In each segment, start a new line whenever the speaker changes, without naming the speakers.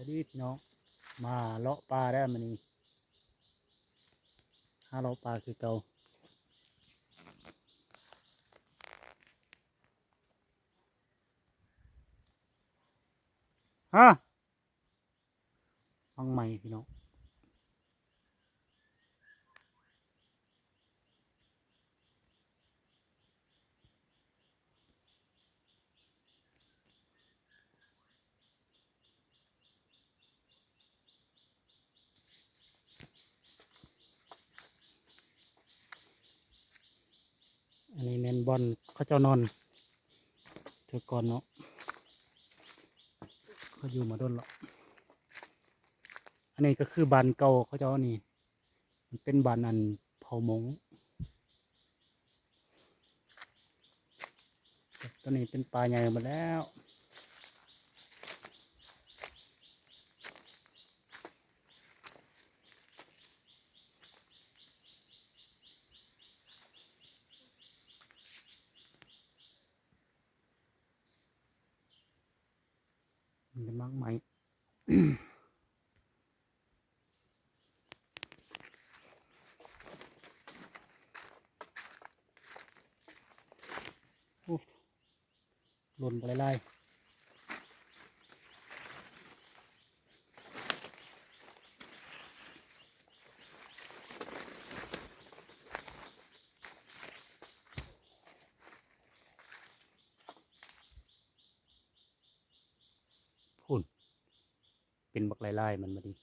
ดีพี่น้องมาเลาะปลาได้มันนี่หาเลาะปลาคือเก่าฮะฟังใหม่พี่น้องอันนี้แมนบอลเขาเจ้านอนเธอก่อนเนาะเขาอยู่มาโดนหรอกอันนี้ก็คือบานเก่าเขาเจ้านี่มันเป็นบานอันเผามงตอนนี้เป็นปลาใหญ่หมดแล้วมันจะมากไหม โอ้หล่นไปไล่พุ่นเป็นบักไล่มันมาดี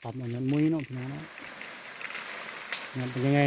ปรับมันมุ้ยเนาะพี่น้องเนาะงานเป็นยังไง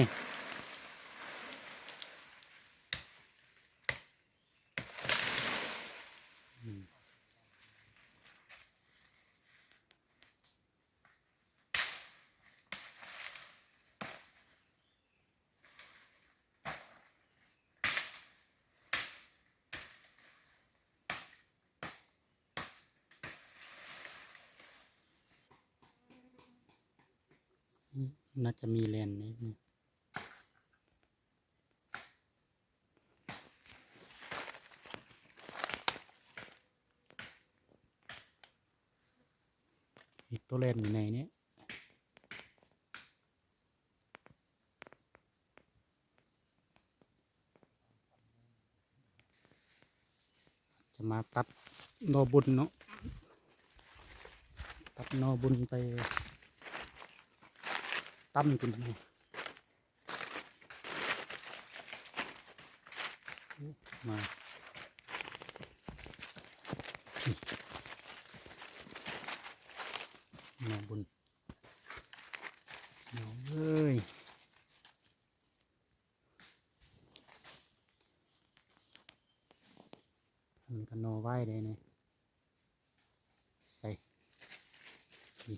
น่าจะมีแลนด์นี่มีตัวแลนด์อยู่ในนี้จะมาตัดนอบุญเนาะตัดนอบุญไปตั้มกินนี่มานอบุญนอเอ้ยมันก็นอไหว้ได้เนี่ยใส่นี่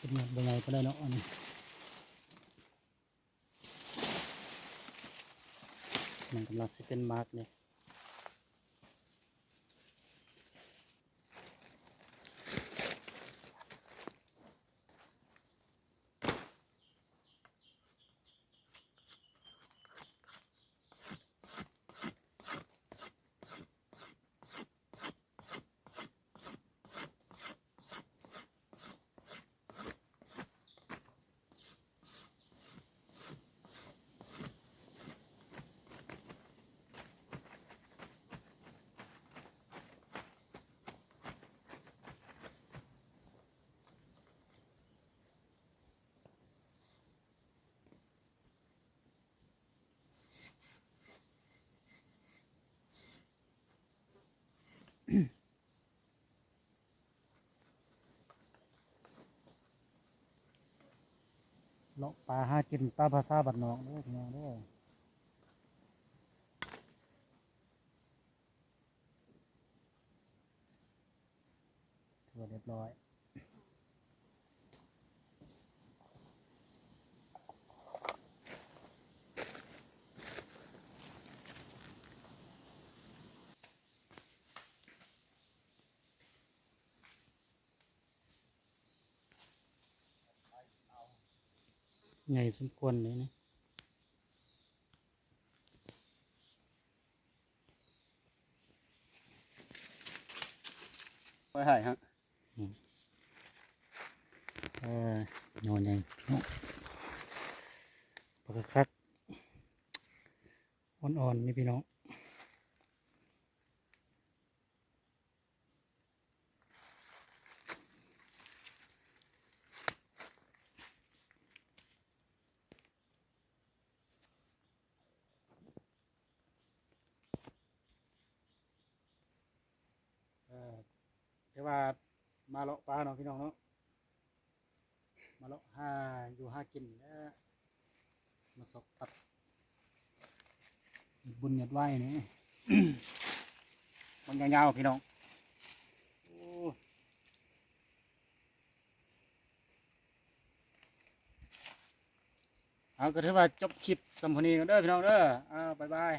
เป็นยังไงก็ได้เนาะอันนี้มันกำลังสิเป็นมาร์กเนี่ย าะปลาหากินตามภาษาบ้านนอกเด้อพี่น้องเด้อถือว่าเรียบร้อยใหญ่สมควรเลยนะ
ไปให้ฮะ
นอนยังพี่น้องปลาคักอ่อนๆนี่พี่น้องแต่ว่ามาเลาะปลาเนาะพี่น้องเนาะมาเลาะหาอยู่หากินแล้วมาสบตัดบุญหยัดไหวนี่ มันยาวๆพี่น้องโอ้เอาก็ถือว่าจบคลิปสัมพนีกันเด้อพี่น้องเด้อบ๊ายบาย